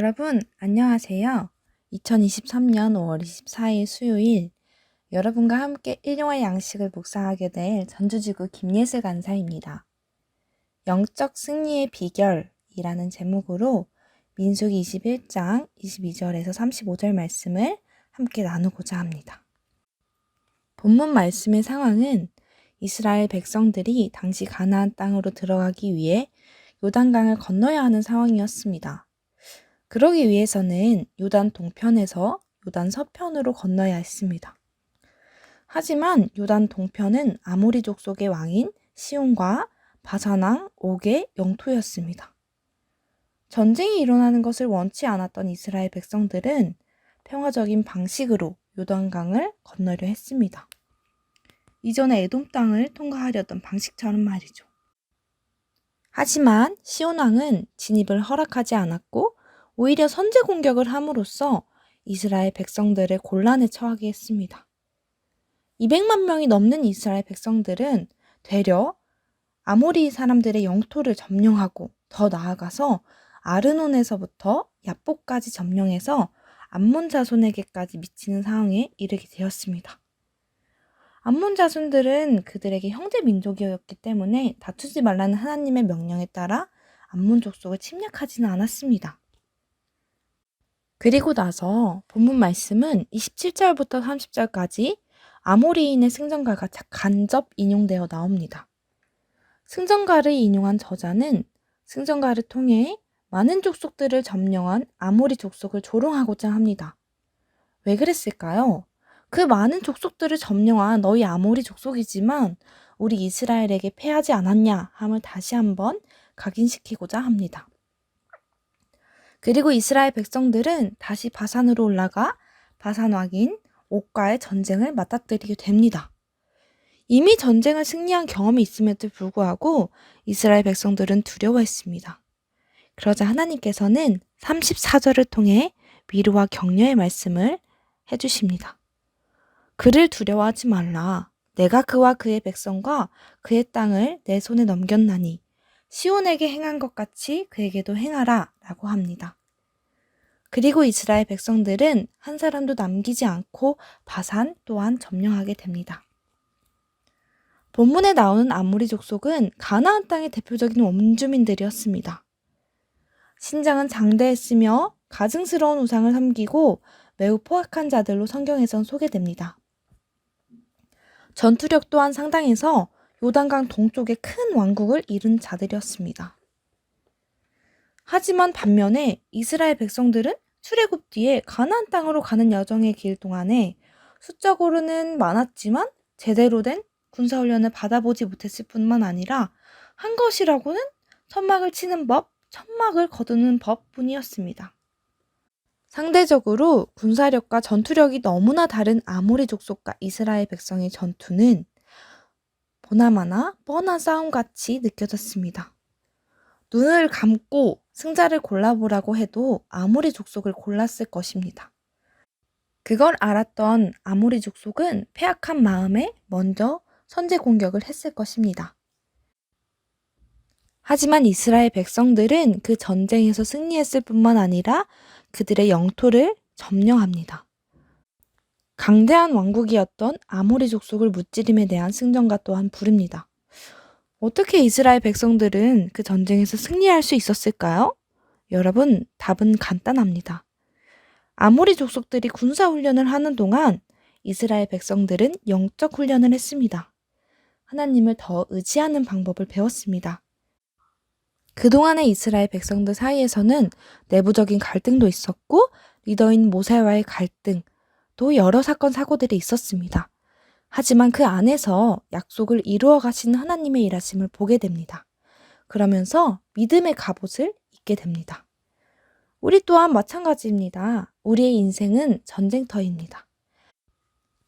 여러분, 안녕하세요. 2023년 5월 24일 수요일, 여러분과 함께 일용할 양식을 묵상하게 될 전주지구 김예슬 간사입니다. 영적 승리의 비결이라는 제목으로 민수기 21장 22절에서 35절 말씀을 함께 나누고자 합니다. 본문 말씀의 상황은 이스라엘 백성들이 당시 가나안 땅으로 들어가기 위해 요단강을 건너야 하는 상황이었습니다. 그러기 위해서는 요단 동편에서 요단 서편으로 건너야 했습니다. 하지만 요단 동편은 아모리 족속의 왕인 시온과 바산 왕 옥의 영토였습니다. 전쟁이 일어나는 것을 원치 않았던 이스라엘 백성들은 평화적인 방식으로 요단강을 건너려 했습니다. 이전에 에돔 땅을 통과하려던 방식처럼 말이죠. 하지만 시온 왕은 진입을 허락하지 않았고 오히려 선제 공격을 함으로써 이스라엘 백성들을 곤란에 처하게 했습니다. 200만 명이 넘는 이스라엘 백성들은 되려 아모리 사람들의 영토를 점령하고 더 나아가서 아르논에서부터 야복까지 점령해서 암몬 자손에게까지 미치는 상황에 이르게 되었습니다. 암몬 자손들은 그들에게 형제 민족이었기 때문에 다투지 말라는 하나님의 명령에 따라 암몬 족속을 침략하지는 않았습니다. 그리고 나서 본문 말씀은 27절부터 30절까지 아모리인의 승전가가 간접 인용되어 나옵니다. 승전가를 인용한 저자는 승전가를 통해 많은 족속들을 점령한 아모리 족속을 조롱하고자 합니다. 왜 그랬을까요? 그 많은 족속들을 점령한 너희 아모리 족속이지만 우리 이스라엘에게 패하지 않았냐 함을 다시 한번 각인시키고자 합니다. 그리고 이스라엘 백성들은 다시 바산으로 올라가 바산 왕인 옥과의 전쟁을 맞닥뜨리게 됩니다. 이미 전쟁을 승리한 경험이 있음에도 불구하고 이스라엘 백성들은 두려워했습니다. 그러자 하나님께서는 34절을 통해 위로와 격려의 말씀을 해주십니다. 그를 두려워하지 말라. 내가 그와 그의 백성과 그의 땅을 내 손에 넘겼나니 시온에게 행한 것 같이 그에게도 행하라 라고 합니다. 그리고 이스라엘 백성들은 한 사람도 남기지 않고 바산 또한 점령하게 됩니다. 본문에 나오는 아모리 족속은 가나안 땅의 대표적인 원주민들이었습니다. 신장은 장대했으며 가증스러운 우상을 섬기고 매우 포악한 자들로 성경에선 소개됩니다. 전투력 또한 상당해서 요단강 동쪽에 큰 왕국을 이룬 자들이었습니다. 하지만 반면에 이스라엘 백성들은 출애굽 뒤에 가나안 땅으로 가는 여정의 길 동안에 수적으로는 많았지만 제대로 된 군사훈련을 받아보지 못했을 뿐만 아니라 한 것이라고는 천막을 치는 법, 천막을 거두는 법뿐이었습니다. 상대적으로 군사력과 전투력이 너무나 다른 아모리 족속과 이스라엘 백성의 전투는 보나마나 뻔한 싸움같이 느껴졌습니다. 눈을 감고 승자를 골라보라고 해도 아모리 족속을 골랐을 것입니다. 그걸 알았던 아모리 족속은 패악한 마음에 먼저 선제 공격을 했을 것입니다. 하지만 이스라엘 백성들은 그 전쟁에서 승리했을 뿐만 아니라 그들의 영토를 점령합니다. 강대한 왕국이었던 아모리 족속을 무찌림에 대한 승전가 또한 부릅니다. 어떻게 이스라엘 백성들은 그 전쟁에서 승리할 수 있었을까요? 여러분, 답은 간단합니다. 아모리 족속들이 군사훈련을 하는 동안 이스라엘 백성들은 영적 훈련을 했습니다. 하나님을 더 의지하는 방법을 배웠습니다. 그동안의 이스라엘 백성들 사이에서는 내부적인 갈등도 있었고 리더인 모세와의 갈등, 또 여러 사건 사고들이 있었습니다. 하지만 그 안에서 약속을 이루어 가시는 하나님의 일하심을 보게 됩니다. 그러면서 믿음의 갑옷을 입게 됩니다. 우리 또한 마찬가지입니다. 우리의 인생은 전쟁터입니다.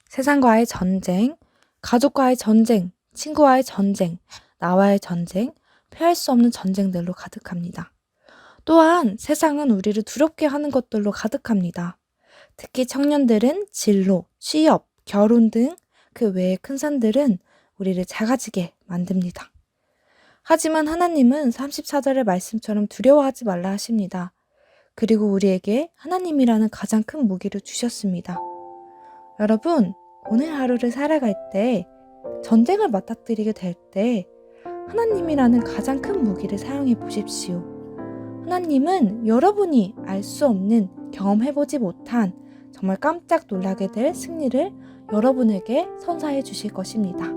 세상과의 전쟁, 가족과의 전쟁, 친구와의 전쟁, 나와의 전쟁, 피할 수 없는 전쟁들로 가득합니다. 또한 세상은 우리를 두렵게 하는 것들로 가득합니다. 특히 청년들은 진로, 취업, 결혼 등 그 외의 큰 산들은 우리를 작아지게 만듭니다. 하지만 하나님은 34절의 말씀처럼 두려워하지 말라 하십니다. 그리고 우리에게 하나님이라는 가장 큰 무기를 주셨습니다. 여러분, 오늘 하루를 살아갈 때, 전쟁을 맞닥뜨리게 될 때, 하나님이라는 가장 큰 무기를 사용해 보십시오. 하나님은 여러분이 알 수 없는, 경험해보지 못한 정말 깜짝 놀라게 될 승리를 여러분에게 선사해 주실 것입니다.